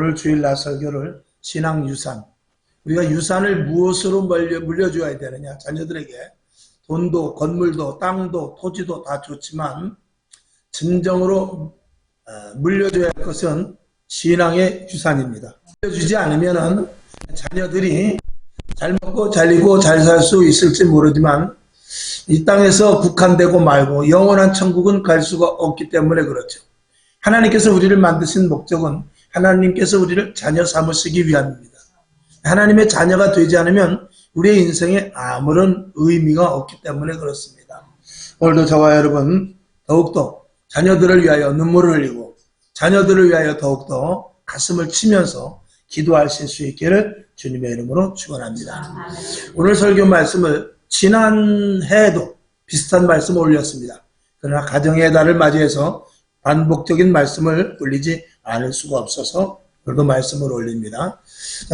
오늘 주일날 설교를 신앙유산, 우리가 유산을 무엇으로 물려줘야 되느냐. 자녀들에게 돈도 건물도 땅도 토지도 다 좋지만 진정으로 물려줘야 할 것은 신앙의 유산입니다. 물려주지 않으면 자녀들이 잘 먹고 잘 입고 잘 살 수 있을지 모르지만 이 땅에서 국한되고 말고 영원한 천국은 갈 수가 없기 때문에 그렇죠. 하나님께서 우리를 만드신 목적은 하나님께서 우리를 자녀 삼으시기 위함입니다. 하나님의 자녀가 되지 않으면 우리의 인생에 아무런 의미가 없기 때문에 그렇습니다. 오늘도 저와 여러분 더욱더 자녀들을 위하여 눈물을 흘리고 자녀들을 위하여 더욱더 가슴을 치면서 기도하실 수 있기를 주님의 이름으로 축원합니다. 오늘 설교 말씀을 지난해에도 비슷한 말씀을 올렸습니다. 그러나 가정의 달을 맞이해서 반복적인 말씀을 올리지 않을 수가 없어서 그래도 말씀을 올립니다.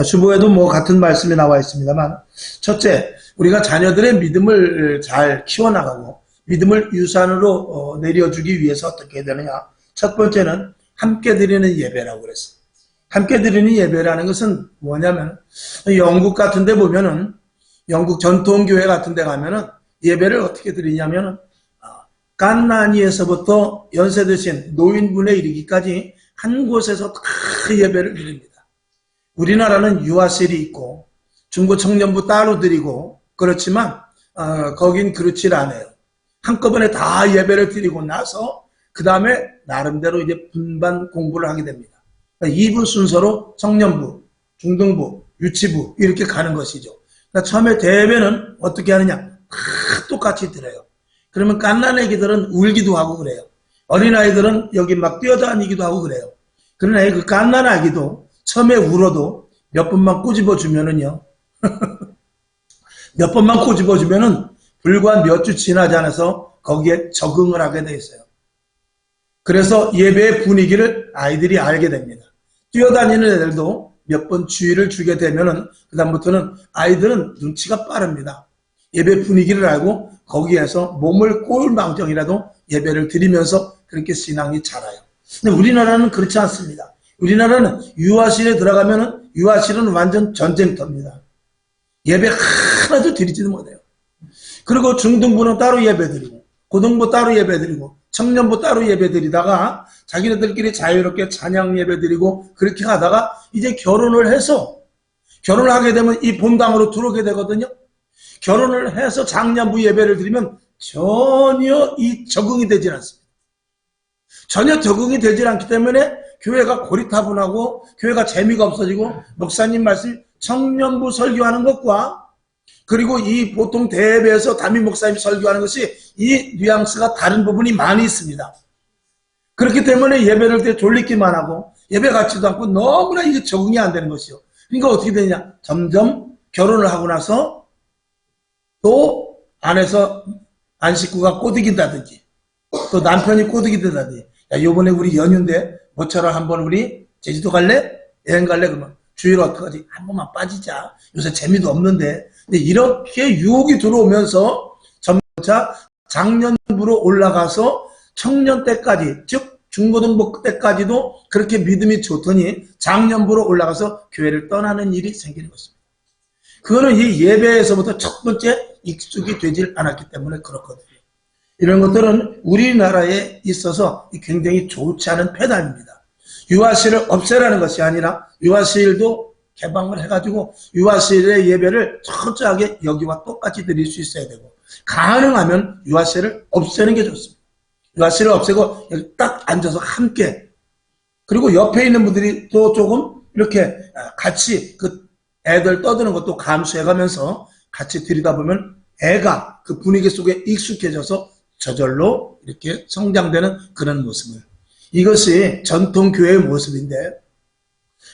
주보에도 같은 말씀이 나와 있습니다만, 첫째, 우리가 자녀들의 믿음을 잘 키워나가고 믿음을 유산으로 내려주기 위해서 어떻게 해야 되느냐. 첫 번째는 함께 드리는 예배라고 그랬어요. 함께 드리는 예배라는 것은 뭐냐면, 영국 같은 데 보면은, 영국 전통교회 같은 데 가면은 예배를 어떻게 드리냐면은, 갓난이에서부터 연세 드신 노인분에 이르기까지 한 곳에서 다 예배를 드립니다. 우리나라는 유아실이 있고 중고 청년부 따로 드리고 그렇지만 거긴 그렇지 않아요. 한꺼번에 다 예배를 드리고 나서 그 다음에 나름대로 이제 분반 공부를 하게 됩니다. 그러니까 2부 순서로 청년부, 중등부, 유치부 이렇게 가는 것이죠. 그러니까 처음에 대회는 어떻게 하느냐? 다 똑같이 드려요. 그러면 갓난애기들은 울기도 하고 그래요. 어린아이들은 여기 막 뛰어다니기도 하고 그래요. 그러나 그 갓난아기도 처음에 울어도 몇 번만 꼬집어주면은요. 몇 번만 꼬집어주면은 불과 몇 주 지나지 않아서 거기에 적응을 하게 돼 있어요. 그래서 예배의 분위기를 아이들이 알게 됩니다. 뛰어다니는 애들도 몇 번 주의를 주게 되면은 그다음부터는 아이들은 눈치가 빠릅니다. 예배 분위기를 알고 거기에서 몸을 꼴망정이라도 예배를 드리면서 그렇게 신앙이 자라요. 근데 우리나라는 그렇지 않습니다. 우리나라는 유아실에 들어가면은 유아실은 완전 전쟁터입니다. 예배 하나도 드리지도 못해요. 그리고 중등부는 따로 예배 드리고 고등부 따로 예배 드리고 청년부 따로 예배 드리다가 자기네들끼리 자유롭게 찬양 예배 드리고 그렇게 하다가 이제 결혼을 해서 결혼을 하게 되면 이 본당으로 들어오게 되거든요. 결혼을 해서 장년부 예배를 드리면 전혀 적응이 되질 않습니다. 전혀 적응이 되질 않기 때문에 교회가 고리타분하고 교회가 재미가 없어지고 목사님 말씀 청년부 설교하는 것과 그리고 이 보통 대회에서 담임 목사님 설교하는 것이 이 뉘앙스가 다른 부분이 많이 있습니다. 그렇기 때문에 예배를 때 졸리기만 하고 예배 같지도 않고 너무나 이게 적응이 안 되는 것이요. 그러니까 어떻게 되냐? 점점 결혼을 하고 나서 또 안에서 안 식구가 꼬드긴다든지 또 남편이 꼬드긴다든지 야 요번에 우리 연휴인데 모처럼 한번 우리 제주도 갈래? 여행 갈래? 그러면 주일 어떡하지? 한 번만 빠지자. 요새 재미도 없는데. 근데 이렇게 유혹이 들어오면서 점차 장년부로 올라가서 청년 때까지 즉 중고등부 때까지도 그렇게 믿음이 좋더니 장년부로 올라가서 교회를 떠나는 일이 생기는 것입니다. 그거는 이 예배에서부터 첫 번째 익숙이 되질 않았기 때문에 그렇거든요. 이런 것들은 우리나라에 있어서 굉장히 좋지 않은 패단입니다. 유아실을 없애라는 것이 아니라 유아실도 개방을 해가지고 유아실의 예배를 철저하게 여기와 똑같이 드릴 수 있어야 되고 가능하면 유아실을 없애는 게 좋습니다. 유아실을 없애고 여기 딱 앉아서 함께 그리고 옆에 있는 분들이 또 조금 이렇게 같이 그 애들 떠드는 것도 감수해가면서 같이 드리다 보면 애가 그 분위기 속에 익숙해져서 저절로 이렇게 성장되는 그런 모습을 이것이 전통교회의 모습인데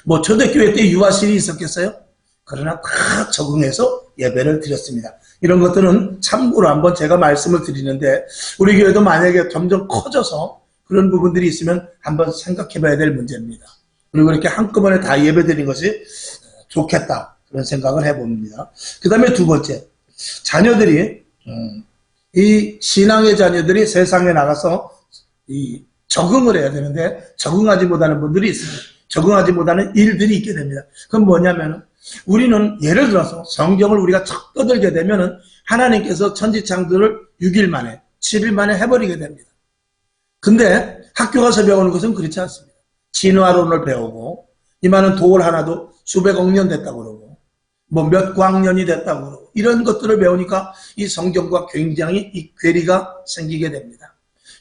뭐 초대교회 때 유아실이 있었겠어요? 그러나 다 적응해서 예배를 드렸습니다. 이런 것들은 참고로 한번 제가 말씀을 드리는데 우리 교회도 만약에 점점 커져서 그런 부분들이 있으면 한번 생각해 봐야 될 문제입니다. 그리고 이렇게 한꺼번에 다 예배 드리는 것이 좋겠다 그런 생각을 해봅니다. 그 다음에 두 번째 자녀들이 이 신앙의 자녀들이 세상에 나가서 이 적응을 해야 되는데 적응하지 못하는 분들이 있습니다. 적응하지 못하는 일들이 있게 됩니다. 그건 뭐냐면 우리는 예를 들어서 성경을 우리가 척 떠들게 되면은 하나님께서 천지창조를 6일 만에 7일 만에 해버리게 됩니다. 근데 학교 가서 배우는 것은 그렇지 않습니다. 진화론을 배우고 이만한 돌 하나도 수백억 년 됐다고 그러고 뭐 몇 광년이 됐다고 그러고 이런 것들을 배우니까 이 성경과 굉장히 이 괴리가 생기게 됩니다.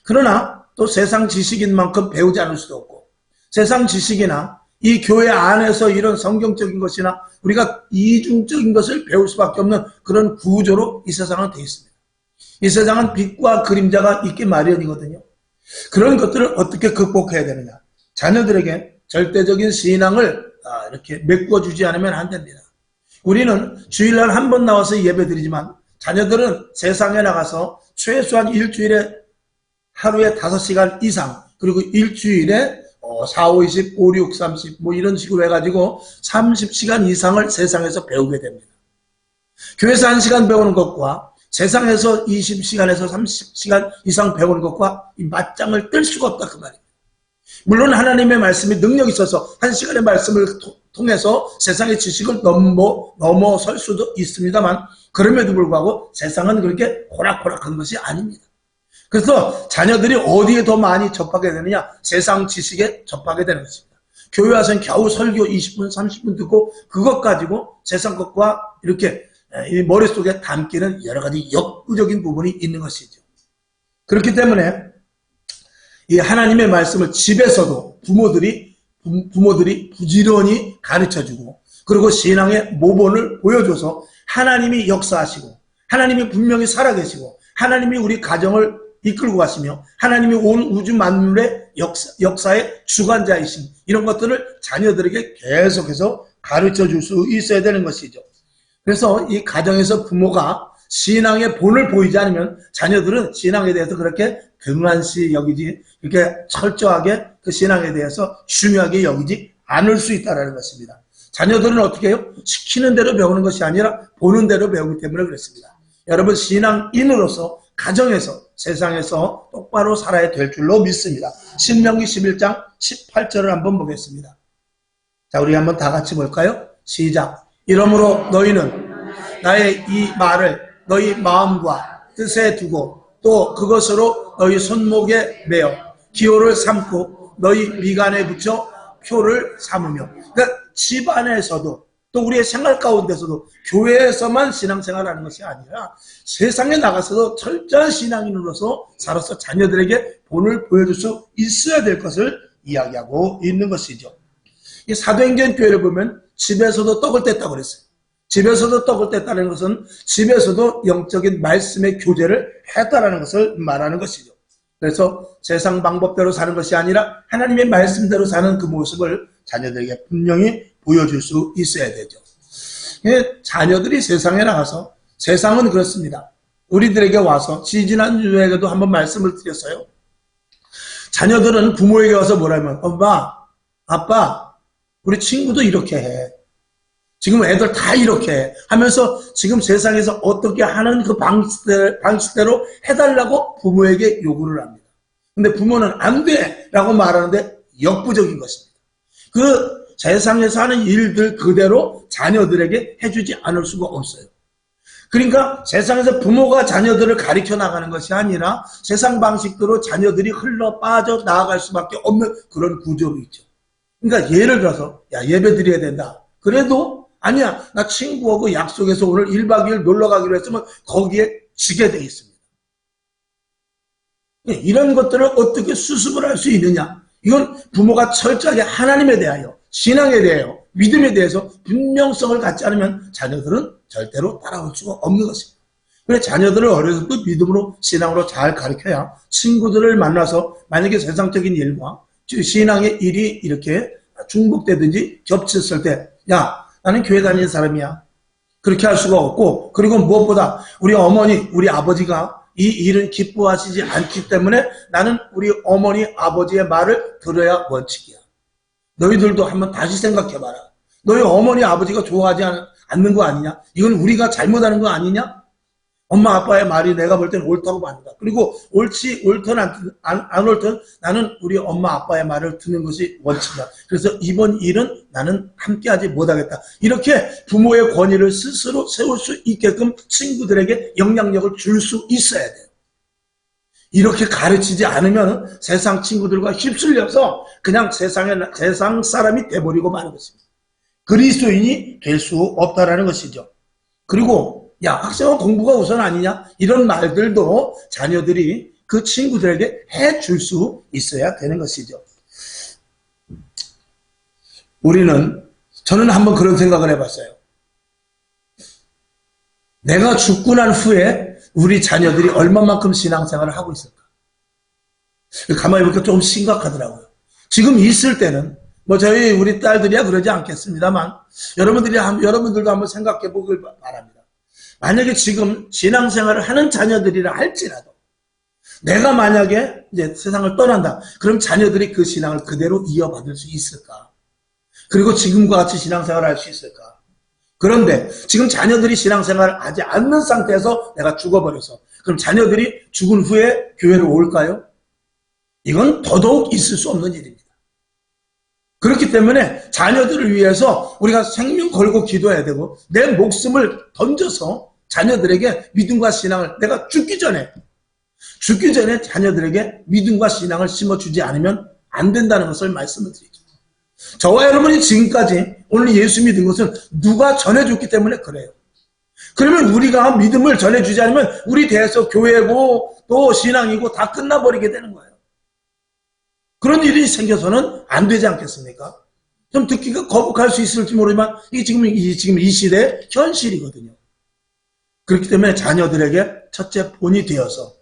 그러나 또 세상 지식인 만큼 배우지 않을 수도 없고 세상 지식이나 이 교회 안에서 이런 성경적인 것이나 우리가 이중적인 것을 배울 수밖에 없는 그런 구조로 이 세상은 되어 있습니다. 이 세상은 빛과 그림자가 있기 마련이거든요. 그런 것들을 어떻게 극복해야 되느냐. 자녀들에게 절대적인 신앙을 이렇게 메꿔주지 않으면 안 됩니다. 우리는 주일날 한 번 나와서 예배드리지만 자녀들은 세상에 나가서 최소한 일주일에 하루에 5시간 이상 그리고 일주일에 4, 5, 20, 5, 6, 30 뭐 이런 식으로 해가지고 30시간 이상을 세상에서 배우게 됩니다. 교회에서 1시간 배우는 것과 세상에서 20시간에서 30시간 이상 배우는 것과 이 맞짱을 뜰 수가 없다 그 말입니다. 물론 하나님의 말씀이 능력이 있어서 1시간의 말씀을 통해서 세상의 지식을 넘어설 수도 있습니다만 그럼에도 불구하고 세상은 그렇게 호락호락한 것이 아닙니다. 그래서 자녀들이 어디에 더 많이 접하게 되느냐? 세상 지식에 접하게 되는 것입니다. 교회 와서는 겨우 설교 20분, 30분 듣고 그것 가지고 세상 것과 이렇게 이 머릿속에 담기는 여러 가지 역부적인 부분이 있는 것이죠. 그렇기 때문에 이 하나님의 말씀을 집에서도 부모들이 부지런히 가르쳐주고 그리고 신앙의 모본을 보여줘서 하나님이 역사하시고 하나님이 분명히 살아계시고 하나님이 우리 가정을 이끌고 가시며 하나님이 온 우주 만물의 역사의 주관자이신 이런 것들을 자녀들에게 계속해서 가르쳐줄 수 있어야 되는 것이죠. 그래서 이 가정에서 부모가 신앙의 본을 보이지 않으면 자녀들은 신앙에 대해서 그렇게 등한시 여기지 이렇게 철저하게 그 신앙에 대해서 중요하게 여기지 않을 수 있다는 것입니다. 자녀들은 어떻게 해요? 시키는 대로 배우는 것이 아니라 보는 대로 배우기 때문에 그렇습니다. 여러분 신앙인으로서 가정에서 세상에서 똑바로 살아야 될 줄로 믿습니다. 신명기 11장 18절을 한번 보겠습니다. 자, 우리 한번 다 같이 볼까요? 시작. 이러므로 너희는 나의 이 말을 너희 마음과 뜻에 두고 또 그것으로 너희 손목에 매어 기호를 삼고 너희 미간에 붙여 표를 삼으며 그러니까 집안에서도 또 우리의 생활 가운데서도 교회에서만 신앙생활하는 것이 아니라 세상에 나가서도 철저한 신앙인으로서 살아서 자녀들에게 본을 보여줄 수 있어야 될 것을 이야기하고 있는 것이죠. 이 사도행전 교회를 보면 집에서도 떡을 뗐다고 그랬어요. 집에서도 떡을 뗐다는 것은 집에서도 영적인 말씀의 교제를 했다는 것을 말하는 것이죠. 그래서 세상 방법대로 사는 것이 아니라 하나님의 말씀대로 사는 그 모습을 자녀들에게 분명히 보여줄 수 있어야 되죠. 자녀들이 세상에 나가서 세상은 그렇습니다. 우리들에게 와서 지지난주에도 한번 말씀을 드렸어요. 자녀들은 부모에게 와서 뭐라면 엄마, 아빠, 우리 친구도 이렇게 해. 지금 애들 다 이렇게 해. 하면서 지금 세상에서 어떻게 하는 그 방식대로 해달라고 부모에게 요구를 합니다. 근데 부모는 안 돼! 라고 말하는데 역부족인 것입니다. 그 세상에서 하는 일들 그대로 자녀들에게 해주지 않을 수가 없어요. 그러니까 세상에서 부모가 자녀들을 가르쳐 나가는 것이 아니라 세상 방식대로 자녀들이 흘러 빠져 나아갈 수밖에 없는 그런 구조로 있죠. 그러니까 예를 들어서 야 예배 드려야 된다. 그래도 아니야 나 친구하고 약속해서 오늘 1박 2일 놀러 가기로 했으면 거기에 지게 돼 있습니다. 이런 것들을 어떻게 수습을 할 수 있느냐. 이건 부모가 철저하게 하나님에 대하여 신앙에 대하여 믿음에 대해서 분명성을 갖지 않으면 자녀들은 절대로 따라올 수가 없는 것입니다. 그래서 자녀들을 어려서부터 믿음으로 신앙으로 잘 가르쳐야 친구들을 만나서 만약에 세상적인 일과 신앙의 일이 이렇게 중복되든지 겹쳤을 때 야 나는 교회 다니는 사람이야. 그렇게 할 수가 없고 그리고 무엇보다 우리 어머니 우리 아버지가 이 일은 기뻐하시지 않기 때문에 나는 우리 어머니 아버지의 말을 들어야 원칙이야. 너희들도 한번 다시 생각해봐라. 너희 어머니 아버지가 좋아하지 않는 거 아니냐? 이건 우리가 잘못하는 거 아니냐? 엄마 아빠의 말이 내가 볼 때는 옳다고 봅니다. 그리고 옳든 안 옳든 나는 우리 엄마 아빠의 말을 듣는 것이 원칙이다. 그래서 이번 일은 나는 함께하지 못하겠다. 이렇게 부모의 권위를 스스로 세울 수 있게끔 친구들에게 영향력을 줄 수 있어야 돼요. 이렇게 가르치지 않으면 세상 친구들과 휩쓸려서 그냥 세상 사람이 돼버리고 마는 것입니다. 그리스도인이 될 수 없다라는 것이죠. 그리고 야, 학생은 공부가 우선 아니냐? 이런 말들도 자녀들이 그 친구들에게 해줄 수 있어야 되는 것이죠. 저는 한번 그런 생각을 해봤어요. 내가 죽고 난 후에 우리 자녀들이 얼마만큼 신앙생활을 하고 있을까? 가만히 보니까 좀 심각하더라고요. 지금 있을 때는 우리 딸들이야 그러지 않겠습니다만 여러분들도 한번 생각해 보길 바랍니다. 만약에 지금 신앙생활을 하는 자녀들이라 할지라도 내가 만약에 이제 세상을 떠난다. 그럼 자녀들이 그 신앙을 그대로 이어받을 수 있을까? 그리고 지금과 같이 신앙생활을 할 수 있을까? 그런데 지금 자녀들이 신앙생활을 하지 않는 상태에서 내가 죽어버려서 그럼 자녀들이 죽은 후에 교회로 올까요? 이건 더더욱 있을 수 없는 일입니다. 그렇기 때문에 자녀들을 위해서 우리가 생명 걸고 기도해야 되고 내 목숨을 던져서 자녀들에게 믿음과 신앙을 내가 죽기 전에 자녀들에게 믿음과 신앙을 심어주지 않으면 안 된다는 것을 말씀을 드리죠. 저와 여러분이 지금까지 오늘 예수 믿은 것은 누가 전해줬기 때문에 그래요. 그러면 우리가 믿음을 전해주지 않으면 우리 대해서 교회고 또 신앙이고 다 끝나버리게 되는 거예요. 그런 일이 생겨서는 안 되지 않겠습니까? 좀 듣기가 거북할 수 있을지 모르지만 이게 지금 이 시대의 현실이거든요. 그렇기 때문에 자녀들에게 첫째 본이 되어서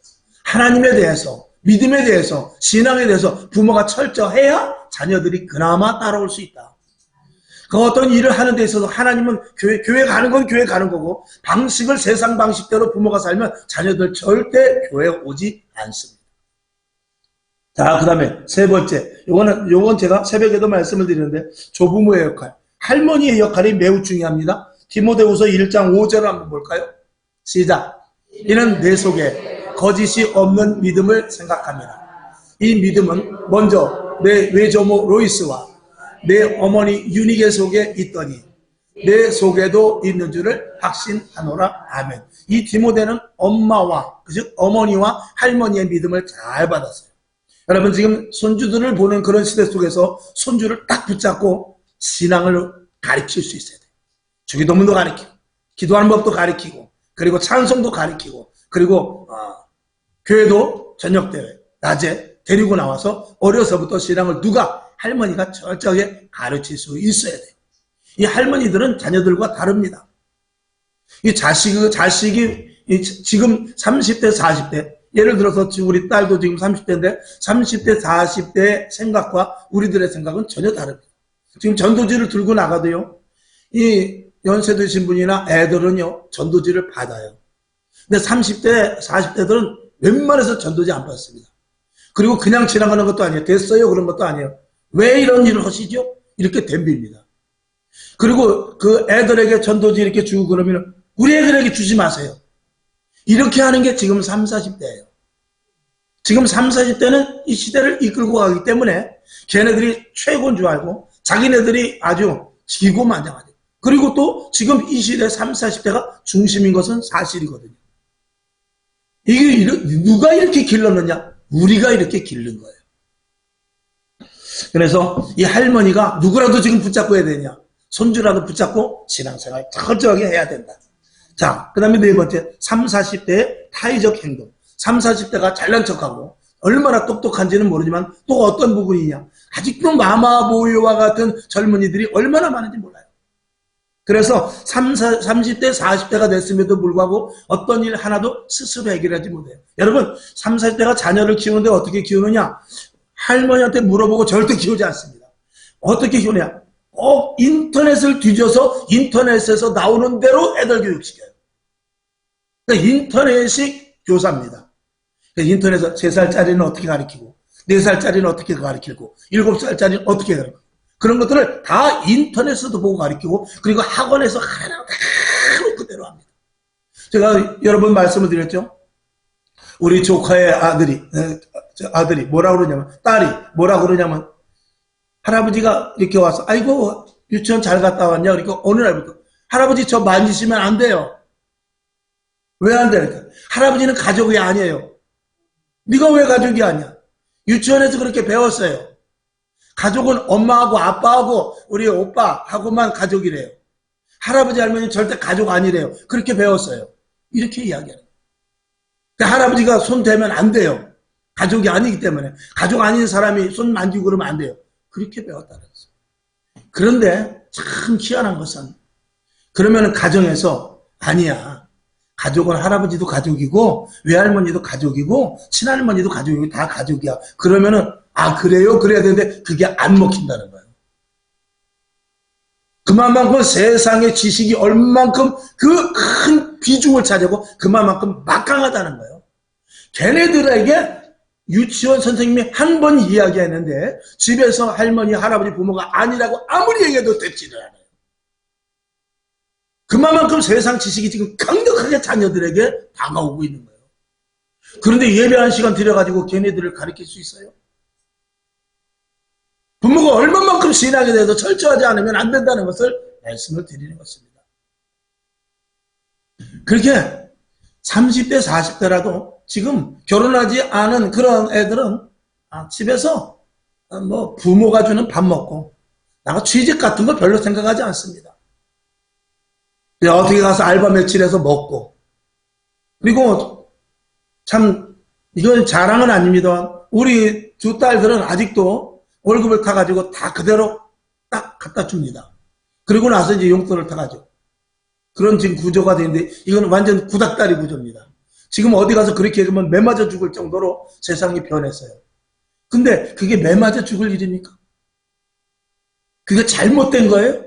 하나님에 대해서 믿음에 대해서 신앙에 대해서 부모가 철저해야 자녀들이 그나마 따라올 수 있다. 그 어떤 일을 하는 데 있어서 하나님은 교회 가는 건 교회 가는 거고 방식을 세상 방식대로 부모가 살면 자녀들 절대 교회에 오지 않습니다. 자, 그 다음에 세 번째, 요건 제가 새벽에도 말씀을 드리는데 조부모의 역할, 할머니의 역할이 매우 중요합니다. 디모데후서 1장 5절을 한번 볼까요? 시작. 이는 내 속에 거짓이 없는 믿음을 생각합니다. 이 믿음은 먼저 내 외조모 로이스와 내 어머니 유니게 속에 있더니 내 속에도 있는 줄을 확신하노라. 아멘. 이 디모데는 엄마와 즉 어머니와 할머니의 믿음을 잘 받았어요. 여러분 지금 손주들을 보는 그런 시대 속에서 손주를 딱 붙잡고 신앙을 가르칠 수 있어야 돼요. 주기도문도 가르치고 기도하는 법도 가르치고 그리고 찬송도 가르치고 그리고 교회도 저녁때 낮에 데리고 나와서 어려서부터 신앙을 할머니가 철저하게 가르칠 수 있어야 돼요. 이 할머니들은 자녀들과 다릅니다. 이 자식이 지금 30대 40대 예를 들어서 우리 딸도 지금 30대인데 30대 40대의 생각과 우리들의 생각은 전혀 다릅니다. 지금 전도지를 들고 나가도요. 이 연세 드신 분이나 애들은요. 전도지를 받아요. 근데 30대 40대들은 웬만해서 전도지 안 받습니다. 그리고 그냥 지나가는 것도 아니에요. 됐어요 그런 것도 아니에요. 왜 이런 일을 하시죠? 이렇게 덤빕니다. 그리고 그 애들에게 전도지 이렇게 주고 그러면 우리 애들에게 주지 마세요. 이렇게 하는 게 지금 30, 40대예요. 지금 30, 40대는 이 시대를 이끌고 가기 때문에 걔네들이 최고인 줄 알고 자기네들이 아주 기고만장하죠. 그리고 또 지금 이 시대 30, 40대가 중심인 것은 사실이거든요. 이게 누가 이렇게 길렀느냐? 우리가 이렇게 기른 거예요. 그래서 이 할머니가 누구라도 지금 붙잡고 해야 되냐? 손주라도 붙잡고 신앙생활 철저하게 해야 된다. 자, 그 다음에 네 번째, 30, 40대의 타의적 행동. 30, 40대가 잘난 척하고 얼마나 똑똑한지는 모르지만 또 어떤 부분이냐. 아직도 마마보이와 같은 젊은이들이 얼마나 많은지 몰라요. 그래서 30대, 40대가 됐음에도 불구하고 어떤 일 하나도 스스로 해결하지 못해요. 여러분, 30, 40대가 자녀를 키우는데 어떻게 키우느냐? 할머니한테 물어보고 절대 키우지 않습니다. 어떻게 키우냐? 인터넷을 뒤져서 인터넷에서 나오는 대로 애들 교육시켜요. 그러니까 인터넷이 교사입니다. 그러니까 인터넷에서 3살짜리는 어떻게 가르치고 4살짜리는 어떻게 가르치고 7살짜리는 어떻게 가르치고 그런 것들을 다 인터넷에서도 보고 가르치고 그리고 학원에서 하나하나 다 그대로 합니다. 제가 여러 번 말씀을 드렸죠. 우리 조카의 아들이 뭐라 그러냐면, 딸이 뭐라 그러냐면, 할아버지가 이렇게 와서, 아이고, 유치원 잘 갔다 왔냐? 그러니까 어느 날부터, 할아버지 저 만지시면 안 돼요. 왜 안 돼? 그러니까 할아버지는 가족이 아니에요. 네가 왜 가족이 아니야? 유치원에서 그렇게 배웠어요. 가족은 엄마하고 아빠하고 우리 오빠하고만 가족이래요. 할아버지 할머니는 절대 가족 아니래요. 그렇게 배웠어요. 이렇게 이야기해요. 그러니까 할아버지가 손 대면 안 돼요. 가족이 아니기 때문에. 가족 아닌 사람이 손 만지고 그러면 안 돼요. 그렇게 배웠다는 거죠. 그런데 참 희한한 것은 그러면은 가정에서 아니야. 가족은 할아버지도 가족이고 외할머니도 가족이고 친할머니도 가족이고 다 가족이야. 그러면은 아 그래요? 그래야 되는데 그게 안 먹힌다는 거예요. 그만큼 세상의 지식이 얼만큼 그 큰 비중을 차지하고 그만큼 막강하다는 거예요. 걔네들에게 유치원 선생님이 한 번 이야기했는데 집에서 할머니, 할아버지, 부모가 아니라고 아무리 얘기해도 듣지를 않아요. 그만큼 세상 지식이 지금 강력하게 자녀들에게 다가오고 있는 거예요. 그런데 예배한 시간 들여가지고 걔네들을 가르칠 수 있어요? 부모가 얼마만큼 신앙에 대해서 철저하지 않으면 안 된다는 것을 말씀을 드리는 것입니다. 그렇게 30대, 40대라도 지금 결혼하지 않은 그런 애들은 집에서 뭐 부모가 주는 밥 먹고 나가 취직 같은 거 별로 생각하지 않습니다. 어떻게 가서 알바 며칠해서 먹고 그리고 참 이건 자랑은 아닙니다. 우리 두 딸들은 아직도 월급을 타가지고 다 그대로 딱 갖다 줍니다. 그리고 나서 이제 용돈을 타가지고 그런 지금 구조가 되는데 이건 완전 구닥다리 구조입니다. 지금 어디 가서 그렇게 해주면 매 맞아 죽을 정도로 세상이 변했어요. 근데 그게 매 맞아 죽을 일입니까? 그게 잘못된 거예요?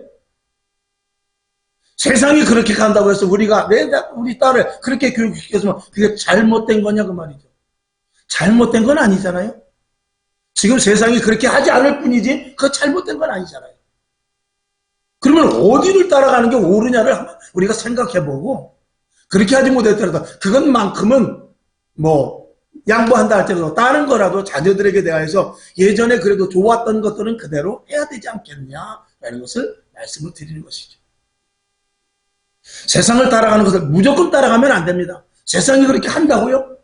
세상이 그렇게 간다고 해서 우리가 우리 딸을 그렇게 교육시켰으면 그게 잘못된 거냐 그 말이죠. 잘못된 건 아니잖아요. 지금 세상이 그렇게 하지 않을 뿐이지 그거 잘못된 건 아니잖아요. 그러면 어디를 따라가는 게 옳으냐를 한번 우리가 생각해보고 그렇게 하지 못했더라도 그것만큼은 뭐 양보한다 할지라도 다른 거라도 자녀들에게 대하여서 예전에 그래도 좋았던 것들은 그대로 해야 되지 않겠냐라는 것을 말씀을 드리는 것이죠. 세상을 따라가는 것을 무조건 따라가면 안 됩니다. 세상이 그렇게 한다고요?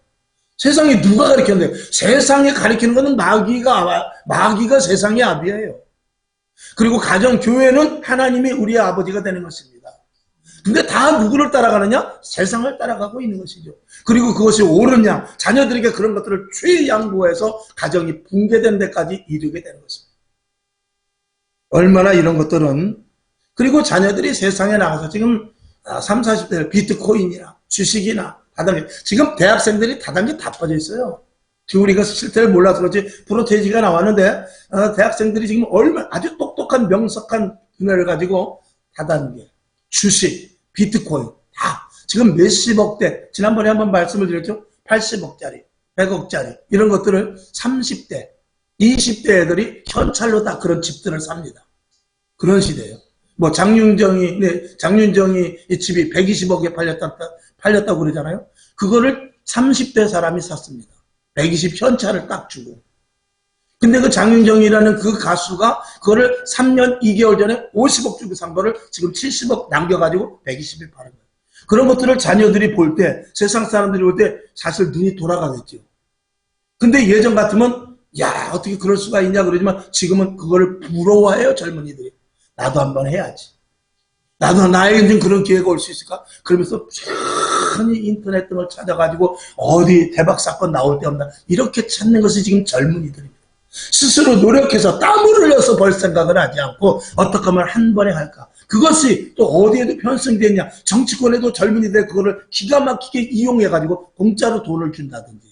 세상이 누가 가르쳤는데 세상에 가르치는 것은 마귀가 세상의 아비예요. 그리고 가정, 교회는 하나님이 우리의 아버지가 되는 것입니다. 근데 다 누구를 따라가느냐? 세상을 따라가고 있는 것이죠. 그리고 그것이 옳으냐? 자녀들에게 그런 것들을 최양보해서 가정이 붕괴된 데까지 이르게 되는 것입니다. 얼마나 이런 것들은 그리고 자녀들이 세상에 나가서 지금 30, 40대 비트코인이나 주식이나 다단계 지금 대학생들이 다단계 다 빠져 있어요. 지금 우리가 실태를 몰라서 그렇지 프로테이지가 나왔는데 대학생들이 지금 아주 똑똑한 명석한 분야를 가지고 다단계, 주식, 비트코인 다 지금 몇십억대 지난번에 한번 말씀을 드렸죠. 80억짜리, 100억짜리 이런 것들을 30대, 20대 애들이 현찰로 다 그런 집들을 삽니다. 그런 시대예요. 뭐 장윤정이 이 집이 120억에 팔렸다고 그러잖아요. 그거를 30대 사람이 샀습니다. 120 현찰을 딱 주고. 근데 그 장윤정이라는 그 가수가 그거를 3년 2개월 전에 50억 주고 산 거를 지금 70억 남겨가지고 120에 파는 거예요. 그런 것들을 자녀들이 볼 때, 세상 사람들이 볼 때 사실 눈이 돌아가겠죠. 근데 예전 같으면 야 어떻게 그럴 수가 있냐 그러지만 지금은 그거를 부러워해요 젊은이들이. 나도 한번 해야지. 나도 나에게는 그런 기회가 올 수 있을까? 그러면서 천히 인터넷 등을 찾아가지고 어디 대박 사건 나올 때 없나 이렇게 찾는 것이 지금 젊은이들입니다. 스스로 노력해서 땀을 흘려서 벌 생각을 하지 않고 어떻게 하면 한 번에 할까? 그것이 또 어디에도 편성되냐? 정치권에도 젊은이들 그거를 기가 막히게 이용해가지고 공짜로 돈을 준다든지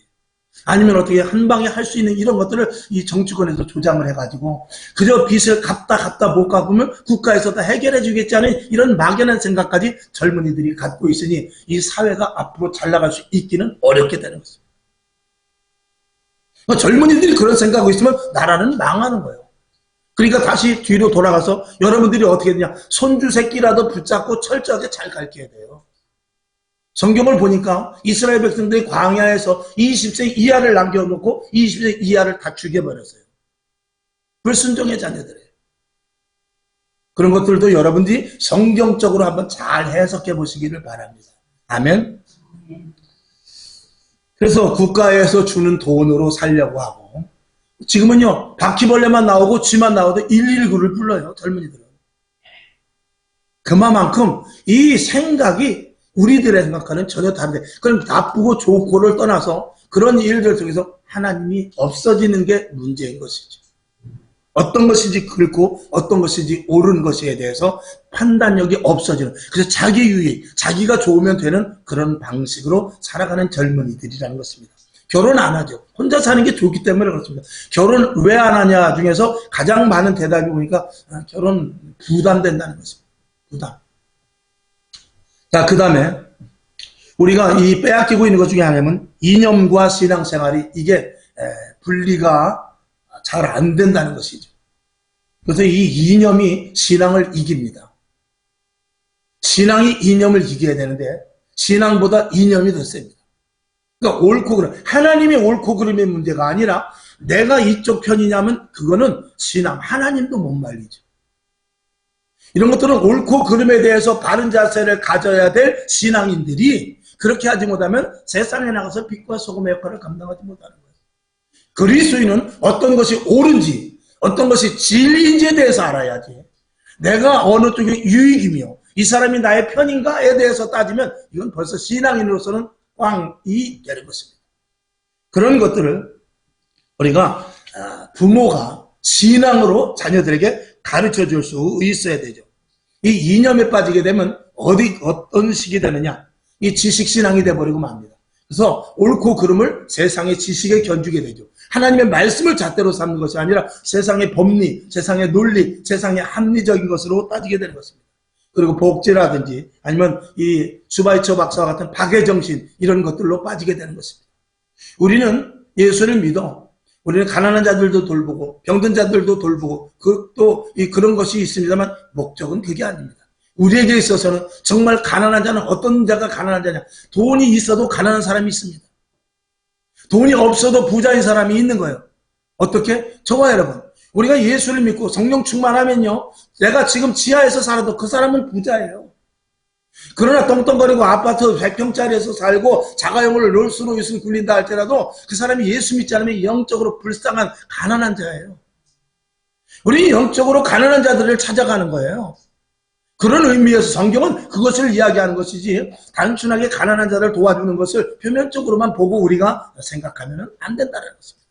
아니면 어떻게 한 방에 할 수 있는 이런 것들을 이 정치권에서 조장을 해가지고 그저 빚을 갚다 못 갚으면 국가에서 다 해결해 주겠지 않은 이런 막연한 생각까지 젊은이들이 갖고 있으니 이 사회가 앞으로 잘 나갈 수 있기는 어렵게 되는 것입니다. 젊은이들이 그런 생각하고 있으면 나라는 망하는 거예요. 그러니까 다시 뒤로 돌아가서 여러분들이 어떻게 되냐 손주 새끼라도 붙잡고 철저하게 잘 가르쳐야 돼요. 성경을 보니까 이스라엘 백성들이 광야에서 20세 이하를 남겨놓고 20세 이하를 다 죽여버렸어요. 불순종의 자녀들이에요. 그런 것들도 여러분들이 성경적으로 한번 잘 해석해 보시기를 바랍니다. 아멘. 그래서 국가에서 주는 돈으로 살려고 하고, 지금은요 바퀴벌레만 나오고 쥐만 나오도 119를 불러요. 젊은이들은. 그만큼 이 생각이 우리들의 생각과는 전혀 다른데, 그럼 나쁘고 좋고를 떠나서 그런 일들 속에서 하나님이 없어지는 게 문제인 것이죠. 어떤 것인지 그렇고 어떤 것인지 옳은 것에 대해서 판단력이 없어지는, 그래서 자기 유익, 자기가 좋으면 되는 그런 방식으로 살아가는 젊은이들이라는 것입니다. 결혼 안 하죠. 혼자 사는 게 좋기 때문에 그렇습니다. 결혼 왜 안 하냐 중에서 가장 많은 대답이 보니까 결혼 부담된다는 것입니다. 부담. 자, 그 다음에 우리가 이 빼앗기고 있는 것 중에 하나는 이념과 신앙생활이 이게 분리가 잘 안 된다는 것이죠. 그래서 이 이념이 신앙을 이깁니다. 신앙이 이념을 이겨야 되는데 신앙보다 이념이 더 셉니다. 그러니까 옳고 그름, 하나님의 옳고 그름의 문제가 아니라 내가 이쪽 편이냐면 그거는 신앙, 하나님도 못 말리죠. 이런 것들은 옳고 그름에 대해서 바른 자세를 가져야 될 신앙인들이 그렇게 하지 못하면 세상에 나가서 빛과 소금의 역할을 감당하지 못하는 거예요. 그리스도인은 어떤 것이 옳은지, 어떤 것이 진리인지에 대해서 알아야지. 내가 어느 쪽이 유익이며 이 사람이 나의 편인가에 대해서 따지면 이건 벌써 신앙인으로서는 꽝이 되는 것입니다. 그런 것들을 우리가 부모가 신앙으로 자녀들에게 가르쳐 줄 수 있어야 되죠. 이 이념에 빠지게 되면 어떤 식이 되느냐, 이 지식신앙이 돼버리고 맙니다. 그래서 옳고 그름을 세상의 지식에 견주게 되죠. 하나님의 말씀을 잣대로 삼는 것이 아니라 세상의 법리, 세상의 논리, 세상의 합리적인 것으로 따지게 되는 것입니다. 그리고 복지라든지 아니면 이 수바이처 박사와 같은 박애정신, 이런 것들로 빠지게 되는 것입니다. 우리는 예수를 믿어. 우리는 가난한 자들도 돌보고 병든 자들도 돌보고 또 그런 것이 있습니다만 목적은 그게 아닙니다. 우리에게 있어서는 정말 가난한 자는 어떤 자가 가난한 자냐? 돈이 있어도 가난한 사람이 있습니다. 돈이 없어도 부자인 사람이 있는 거예요. 어떻게? 저와 여러분, 우리가 예수를 믿고 성령 충만하면요, 내가 지금 지하에서 살아도 그 사람은 부자예요. 그러나 떵떵거리고 아파트 100평짜리에서 살고 자가용을 롤스로이스 굴린다 할지라도 그 사람이 예수 믿지 않으면 영적으로 불쌍한 가난한 자예요. 우리 영적으로 가난한 자들을 찾아가는 거예요. 그런 의미에서 성경은 그것을 이야기하는 것이지 단순하게 가난한 자를 도와주는 것을 표면적으로만 보고 우리가 생각하면 안 된다는 것입니다.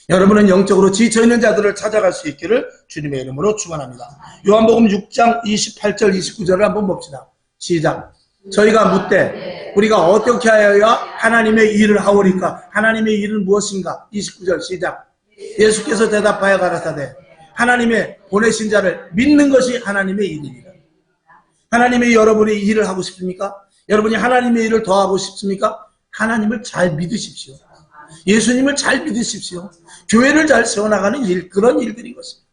여러분은 영적으로 지쳐있는 자들을 찾아갈 수 있기를 주님의 이름으로 축원합니다. 요한복음 6장 28절 29절을 한번 봅시다. 시작. 저희가 묻되 우리가 어떻게 하여야 하나님의 일을 하오리까? 하나님의 일은 무엇인가? 29절 시작. 예수께서 대답하여 가라사대 하나님의 보내신 자를 믿는 것이 하나님의 일이니라. 하나님의 여러분이 일을 하고 싶습니까? 여러분이 하나님의 일을 더 하고 싶습니까? 하나님을 잘 믿으십시오. 예수님을 잘 믿으십시오. 교회를 잘 세워나가는 일, 그런 일들인 것입니다.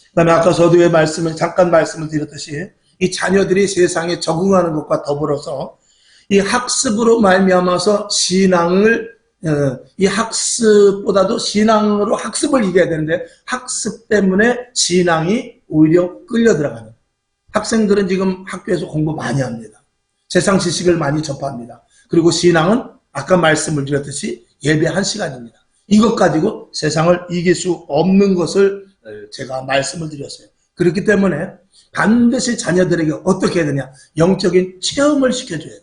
그 다음에 아까 서두에 잠깐 말씀을 드렸듯이 이 자녀들이 세상에 적응하는 것과 더불어서 이 학습으로 말미암아서 신앙을 이 학습보다도 신앙으로 학습을 이겨야 되는데 학습 때문에 신앙이 오히려 끌려 들어가는, 학생들은 지금 학교에서 공부 많이 합니다. 세상 지식을 많이 접합니다. 그리고 신앙은 아까 말씀을 드렸듯이 예배 1시간입니다. 이것 가지고 세상을 이길 수 없는 것을 제가 말씀을 드렸어요. 그렇기 때문에 반드시 자녀들에게 어떻게 해야 되냐, 영적인 체험을 시켜줘야 돼요.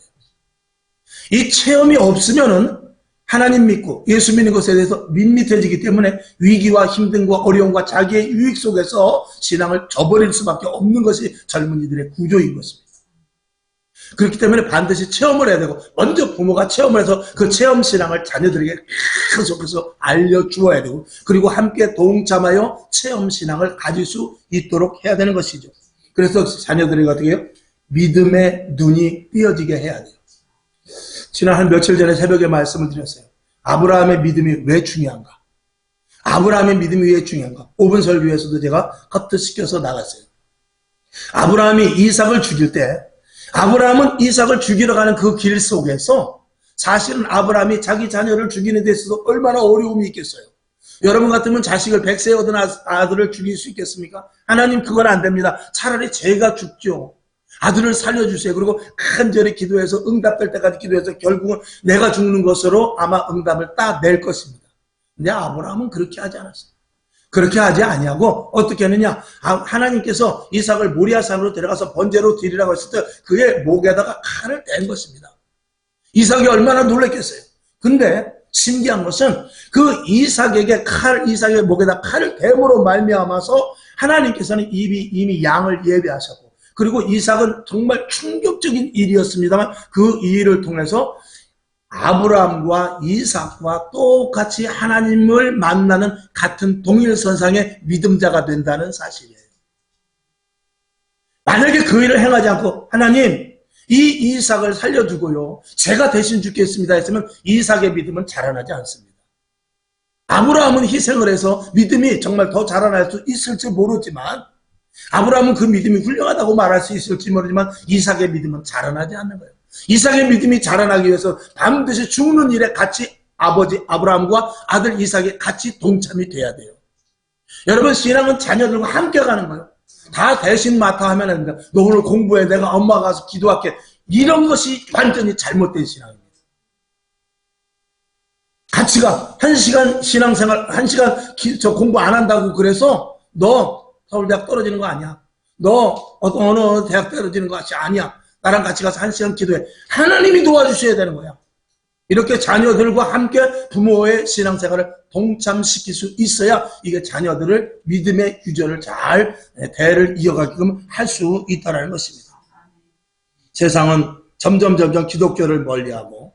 이 체험이 없으면은 하나님 믿고 예수 믿는 것에 대해서 밋밋해지기 때문에 위기와 힘듦과 어려움과 자기의 유익 속에서 신앙을 저버릴 수밖에 없는 것이 젊은이들의 구조인 것입니다. 그렇기 때문에 반드시 체험을 해야 되고 먼저 부모가 체험을 해서 그 체험 신앙을 자녀들에게 계속해서 알려주어야 되고 그리고 함께 동참하여 체험 신앙을 가질 수 있도록 해야 되는 것이죠. 그래서 자녀들에게 어떻게 해요? 믿음의 눈이 띄어지게 해야 돼요. 지난 한 며칠 전에 새벽에 말씀을 드렸어요. 아브라함의 믿음이 왜 중요한가? 아브라함의 믿음이 왜 중요한가? 5분 설교에서도 제가 커트시켜서 나갔어요. 아브라함이 이삭을 죽일 때 아브라함은 이삭을 죽이러 가는 그 길 속에서 사실은 아브라함이 자기 자녀를 죽이는 데 있어서 얼마나 어려움이 있겠어요. 여러분 같으면 자식을 100세 얻은 아들을 죽일 수 있겠습니까? 하나님 그건 안 됩니다. 차라리 제가 죽죠. 아들을 살려주세요. 그리고 간절히 기도해서 응답될 때까지 기도해서 결국은 내가 죽는 것으로 아마 응답을 따낼 것입니다. 근데 아브라함은 그렇게 하지 않았어요. 그렇게 하지 아니하고 어떻게 했느냐? 하나님께서 이삭을 모리아산으로 데려가서 번제로 드리라고 했을 때 그의 목에다가 칼을 댄 것입니다. 이삭이 얼마나 놀랐겠어요. 근데 신기한 것은 그 이삭의 목에다 칼을 댐으로 말미암아서 하나님께서는 이미 양을 예배하셨고, 그리고 이삭은 정말 충격적인 일이었습니다만 그 일을 통해서 아브라함과 이삭과 똑같이 하나님을 만나는 같은 동일선상의 믿음자가 된다는 사실이에요. 만약에 그 일을 행하지 않고 하나님 이 이삭을 살려주고요 제가 대신 죽겠습니다 했으면 이삭의 믿음은 자라나지 않습니다. 아브라함은 희생을 해서 믿음이 정말 더 자라날 수 있을지 모르지만, 아브라함은 그 믿음이 훌륭하다고 말할 수 있을지 모르지만 이삭의 믿음은 자라나지 않는 거예요. 이삭의 믿음이 자라나기 위해서 반드시 죽는 일에 같이 아버지 아브라함과 아들 이삭이 같이 동참이 돼야 돼요. 여러분, 신앙은 자녀들과 함께 가는 거예요. 다 대신 맡아 하면 안 됩니다. 너 오늘 공부해, 내가 엄마 가서 기도할게, 이런 것이 완전히 잘못된 신앙입니다. 같이 가. 1시간 신앙생활, 1시간 저 공부 안 한다고 그래서 너 서울대학 떨어지는 거 아니야. 너 어느 대학 떨어지는 거 아니야. 나랑 같이 가서 1시간 기도해. 하나님이 도와주셔야 되는 거야. 이렇게 자녀들과 함께 부모의 신앙생활을 동참시킬 수 있어야 이게 자녀들을 믿음의 유전을 잘 대를 이어가게끔 할 수 있다는 것입니다. 세상은 점점 기독교를 멀리하고,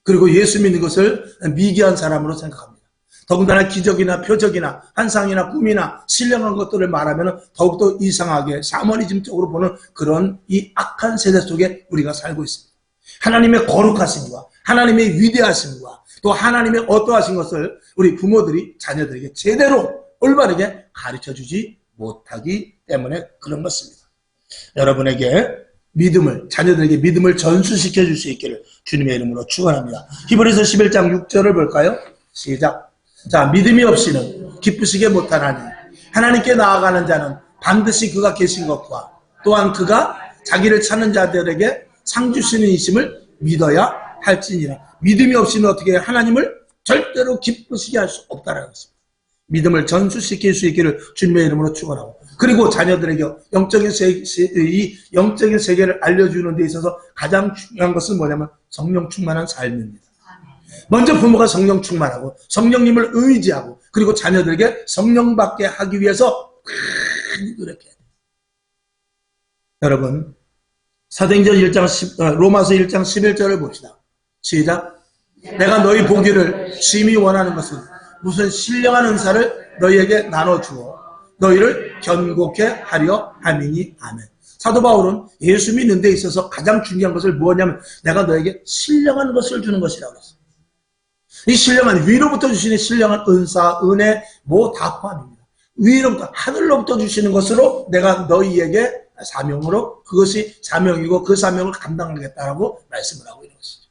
그리고 예수 믿는 것을 미개한 사람으로 생각합니다. 더군다나 기적이나 표적이나 환상이나 꿈이나 신령한 것들을 말하면 더욱더 이상하게 샤머니즘적으로 보는 그런 이 악한 세대 속에 우리가 살고 있습니다. 하나님의 거룩하심과 하나님의 위대하심과 또 하나님의 어떠하신 것을 우리 부모들이 자녀들에게 제대로 올바르게 가르쳐주지 못하기 때문에 그런 것입니다. 여러분에게 자녀들에게 믿음을 전수시켜 줄 수 있기를 주님의 이름으로 축원합니다. 히브리서 11장 6절을 볼까요? 시작. 자, 믿음이 없이는 기쁘시게 못하나니 하나님께 나아가는 자는 반드시 그가 계신 것과 또한 그가 자기를 찾는 자들에게 상 주시는 이심을 믿어야 할지니라. 믿음이 없이는 어떻게 하나님을 절대로 기쁘시게 할 수 없다라는 것입니다. 믿음을 전수시킬 수 있기를 주님의 이름으로 축원하고, 그리고 자녀들에게 이 영적인 세계를 알려주는 데 있어서 가장 중요한 것은 뭐냐면 성령 충만한 삶입니다. 먼저 부모가 성령 충만하고 성령님을 의지하고, 그리고 자녀들에게 성령 받게 하기 위해서 노력해야 돼요. 여러분, 사도행전 로마서 1장 11절을 봅시다. 시작. 내가 너희 보기를 심히 원하는 것은 무슨 신령한 은사를 너희에게 나눠주어 너희를 견고케 하려 함이니. 아멘. 사도 바울은 예수 믿는 데 있어서 가장 중요한 것을 뭐냐면 내가 너에게 신령한 것을 주는 것이라고 했어요. 이 신령한, 위로부터 주시는 신령한 은사, 은혜, 다 포함입니다. 위로부터, 하늘로부터 주시는 것으로 내가 너희에게 사명으로, 그것이 사명이고 그 사명을 감당하겠다라고 말씀을 하고 있는 것이죠.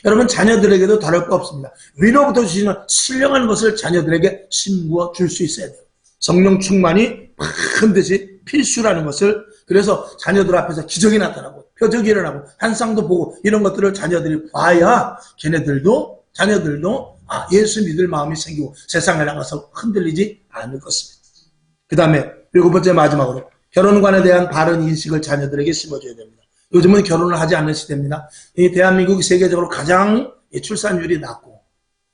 여러분, 자녀들에게도 다를 거 없습니다. 위로부터 주시는 신령한 것을 자녀들에게 심부어 줄 수 있어야 돼요. 성령 충만이 반드시 필수라는 것을, 그래서 자녀들 앞에서 기적이 나타나고 표적이 일어나고 환상도 보고 이런 것들을 자녀들이 봐야 자녀들도 예수 믿을 마음이 생기고 세상에 나가서 흔들리지 않을 것입니다. 그 다음에 7번째 마지막으로 결혼관에 대한 바른 인식을 자녀들에게 심어줘야 됩니다. 요즘은 결혼을 하지 않는 시대입니다. 이 대한민국이 세계적으로 가장 출산율이 낮고,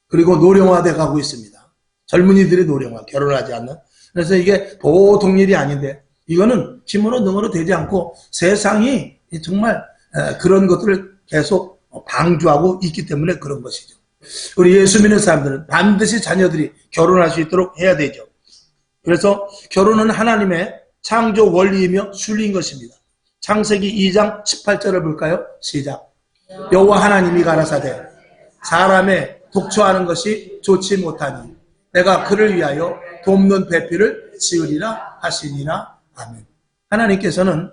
그리고 노령화돼 가고 있습니다. 젊은이들이 결혼을 하지 않는. 그래서 이게 보통 일이 아닌데, 이거는 힘으로 능으로 되지 않고 세상이 정말 그런 것들을 계속 방조하고 있기 때문에 그런 것이죠. 우리 예수 믿는 사람들은 반드시 자녀들이 결혼할 수 있도록 해야 되죠. 그래서 결혼은 하나님의 창조 원리이며 순리인 것입니다. 창세기 2장 18절을 볼까요? 시작. 여호와 하나님이 가라사대 사람의 독처하는 것이 좋지 못하니 내가 그를 위하여 돕는 배필을 지으리라 하시니라. 아멘. 하나님께서는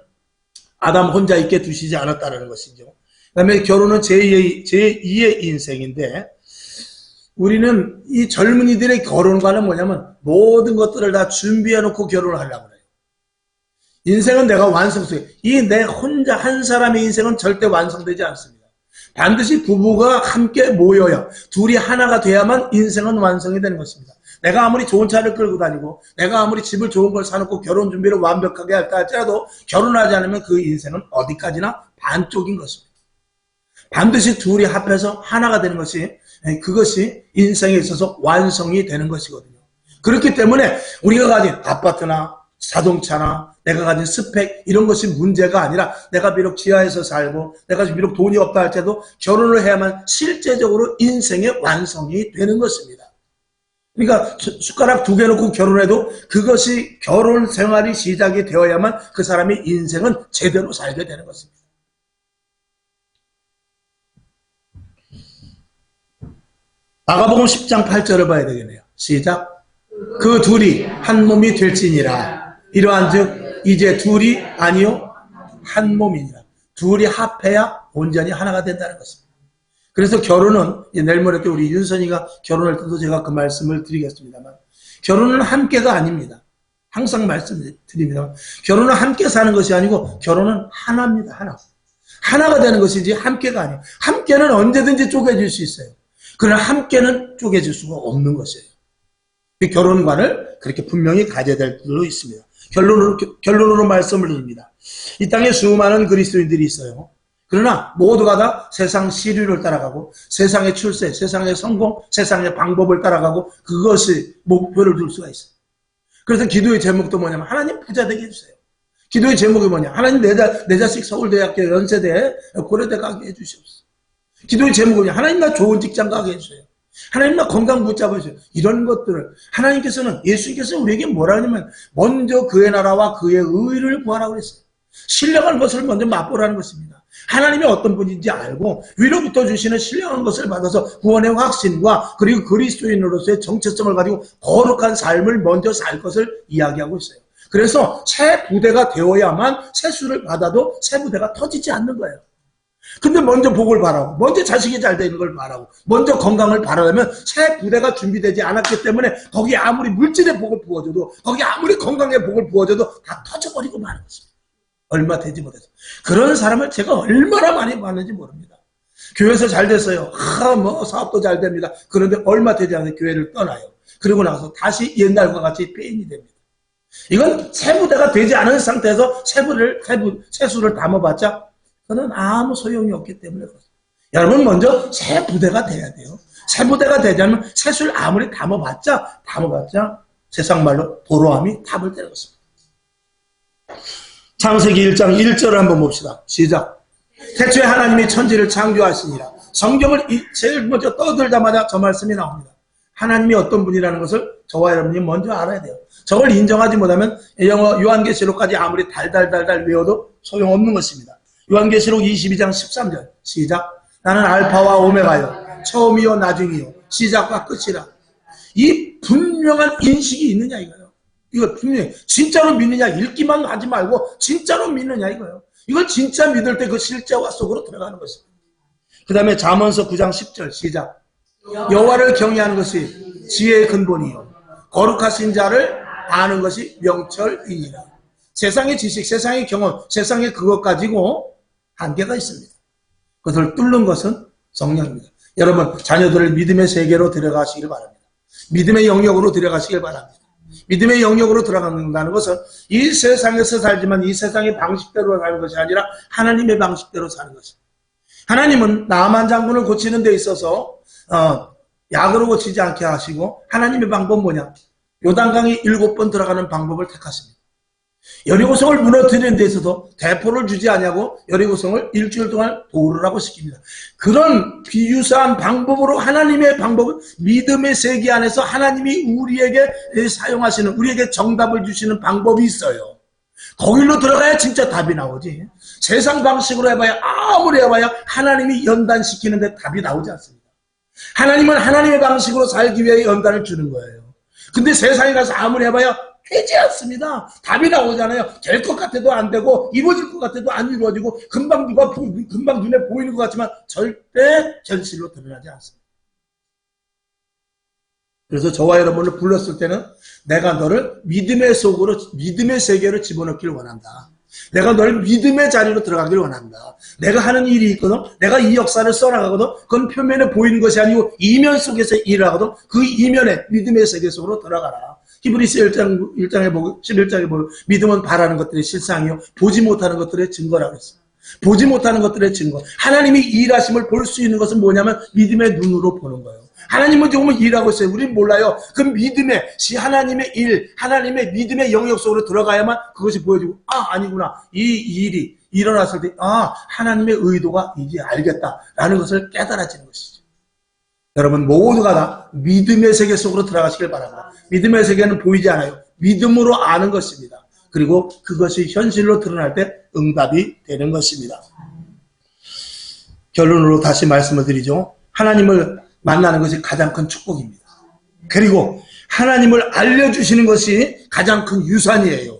아담 혼자 있게 두시지 않았다는 것이죠. 그 다음에 결혼은 제2의 인생인데, 우리는 이 젊은이들의 결혼관은 뭐냐면 모든 것들을 다 준비해놓고 결혼을 하려고 해요. 인생은 내가 완성수에, 내 혼자 한 사람의 인생은 절대 완성되지 않습니다. 반드시 부부가 함께 모여야, 둘이 하나가 돼야만 인생은 완성이 되는 것입니다. 내가 아무리 좋은 차를 끌고 다니고 내가 아무리 집을 좋은 걸 사놓고 결혼 준비를 완벽하게 할까 할지라도 결혼하지 않으면 그 인생은 어디까지나 반쪽인 것입니다. 반드시 둘이 합해서 하나가 되는 것이, 그것이 인생에 있어서 완성이 되는 것이거든요. 그렇기 때문에 우리가 가진 아파트나 자동차나 내가 가진 스펙 이런 것이 문제가 아니라, 내가 비록 지하에서 살고 내가 비록 돈이 없다 할지라도 결혼을 해야만 실제적으로 인생의 완성이 되는 것입니다. 그러니까 숟가락 2개 놓고 결혼해도 그것이 결혼 생활이 시작이 되어야만 그 사람의 인생은 제대로 살게 되는 것입니다. 마가복음 10장 8절을 봐야 되겠네요. 시작. 그 둘이 한 몸이 될지니라. 이러한즉 이제 둘이 아니요 한 몸이니라. 둘이 합해야 온전히 하나가 된다는 것입니다. 그래서 결혼은, 내일 모레 때 우리 윤선이가 결혼할 때도 제가 그 말씀을 드리겠습니다만, 결혼은 함께가 아닙니다. 항상 말씀드립니다. 결혼은 함께 사는 것이 아니고 결혼은 하나입니다. 하나. 하나가 되는 것이지 함께가 아니에요. 함께는 언제든지 쪼개질 수 있어요. 그러나 함께는 쪼개질 수가 없는 것이에요. 결혼관을 그렇게 분명히 가져야 될 필요도 있습니다. 결론으로 말씀을 드립니다. 이 땅에 수많은 그리스도인들이 있어요. 그러나 모두가 다 세상 시류를 따라가고 세상의 출세, 세상의 성공, 세상의 방법을 따라가고 그것이 목표를 둘 수가 있어요. 그래서 기도의 제목도 뭐냐면 하나님 부자 되게 해주세요. 기도의 제목이 뭐냐? 하나님 내 자식 서울대학교 연세대 고려대 가게 해주시옵소서. 기도의 제목이 뭐냐? 하나님 나 좋은 직장 가게 해주세요. 하나님 나 건강 붙잡아주세요. 이런 것들을 하나님께서는, 예수님께서 우리에게 뭐라 하냐면 먼저 그의 나라와 그의 의를 구하라고 그랬어요. 신령한 것을 먼저 맛보라는 것입니다. 하나님이 어떤 분인지 알고 위로부터 주시는 신령한 것을 받아서 구원의 확신과 그리고 그리스도인으로서의 정체성을 가지고 거룩한 삶을 먼저 살 것을 이야기하고 있어요. 그래서 새 부대가 되어야만 세수를 받아도 새 부대가 터지지 않는 거예요. 근데 먼저 복을 바라고, 먼저 자식이 잘 되는 걸 바라고, 먼저 건강을 바라려면 새 부대가 준비되지 않았기 때문에 거기에 아무리 물질의 복을 부어줘도, 거기에 아무리 건강의 복을 부어줘도 다 터져버리고 마는 것입니다. 얼마 되지 못해서. 그런 사람을 제가 얼마나 많이 봤는지 모릅니다. 교회에서 잘 됐어요. 사업도 잘 됩니다. 그런데 얼마 되지 않는 교회를 떠나요. 그리고 나서 다시 옛날과 같이 폐인이 됩니다. 이건 새 부대가 되지 않은 상태에서 세수를 담아봤자 그는 아무 소용이 없기 때문에 그렇습니다. 여러분 먼저 새 부대가 돼야 돼요. 새 부대가 되지 않으면 세수를 아무리 담아봤자 세상 말로 도로함이 답을 되는 것입니다. 창세기 1장 1절을 한번 봅시다. 시작. 태초에 하나님이 천지를 창조하시니라. 성경을 제일 먼저 떠들자마자 저 말씀이 나옵니다. 하나님이 어떤 분이라는 것을 저와 여러분이 먼저 알아야 돼요. 저걸 인정하지 못하면 요한계시록까지 아무리 달달달달 외워도 소용없는 것입니다. 요한계시록 22장 13절 시작. 나는 알파와 오메가요 처음이요 나중이요 시작과 끝이라. 이 분명한 인식이 있느냐 이거예요. 이거 분명히 진짜로 믿느냐, 읽기만 하지 말고 진짜로 믿느냐 이거예요. 이걸 진짜 믿을 때 그 실제와 속으로 들어가는 것입니다. 그 다음에 잠언서 9장 10절 시작. 여호와를 경외하는 것이 지혜의 근본이요 거룩하신 자를 아는 것이 명철이니라. 세상의 지식, 세상의 경험, 세상의 그것 가지고 한계가 있습니다. 그것을 뚫는 것은 성령입니다. 여러분 자녀들을 믿음의 세계로 들어가시길 바랍니다. 믿음의 영역으로 들어가시길 바랍니다. 믿음의 영역으로 들어간다는 것은 이 세상에서 살지만 이 세상의 방식대로 사는 것이 아니라 하나님의 방식대로 사는 것입니다. 하나님은 나만 장군을 고치는 데 있어서 약으로 고치지 않게 하시고 하나님의 방법은 뭐냐? 요단강이 7번 들어가는 방법을 택하십니다. 여리고성을 무너뜨리는 데 있어서 대포를 주지 않냐고 여리고성을 일주일 동안 도르라고 시킵니다. 그런 비유사한 방법으로 하나님의 방법은 믿음의 세계 안에서 하나님이 우리에게 사용하시는, 우리에게 정답을 주시는 방법이 있어요. 거길로 들어가야 진짜 답이 나오지. 세상 방식으로 해봐야 아무리 해봐야 하나님이 연단시키는데 답이 나오지 않습니다. 하나님은 하나님의 방식으로 살기 위해 연단을 주는 거예요. 근데 세상에 가서 아무리 해봐야 되지 않습니다. 답이 나오잖아요. 될 것 같아도 안 되고 이루어질 것 같아도 안 이루어지고 금방 눈에 보이는 것 같지만 절대 현실로 드러나지 않습니다. 그래서 저와 여러분을 불렀을 때는 내가 너를 믿음의 속으로, 믿음의 세계로 집어넣기를 원한다. 내가 너를 믿음의 자리로 들어가기를 원한다. 내가 하는 일이 있거든, 내가 이 역사를 써나가거든, 그건 표면에 보이는 것이 아니고 이면 속에서 일을 하거든, 그 이면에 믿음의 세계 속으로 들어가라. 히브리서 1장에 보고 11장에 보면 믿음은 바라는 것들의 실상이요 보지 못하는 것들의 증거라고 했어요. 보지 못하는 것들의 증거. 하나님이 일하심을 볼 수 있는 것은 뭐냐면 믿음의 눈으로 보는 거예요. 하나님은 조금 일하고 있어요. 우리는 몰라요. 그 믿음의 하나님의 일, 하나님의 믿음의 영역 속으로 들어가야만 그것이 보여지고 아니구나. 이 일이 일어났을 때 하나님의 의도가 이제 알겠다라는 것을 깨달아지는 것이죠. 여러분 모두가 다 믿음의 세계 속으로 들어가시길 바랍니다. 믿음의 세계는 보이지 않아요. 믿음으로 아는 것입니다. 그리고 그것이 현실로 드러날 때 응답이 되는 것입니다. 결론으로 다시 말씀을 드리죠. 하나님을 만나는 것이 가장 큰 축복입니다. 그리고 하나님을 알려주시는 것이 가장 큰 유산이에요.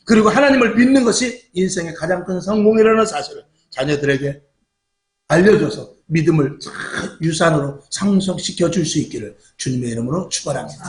그리고 하나님을 믿는 것이 인생의 가장 큰 성공이라는 사실을 자녀들에게 알려줘서 믿음을 유산으로 상속시켜 줄 수 있기를 주님의 이름으로 축원합니다.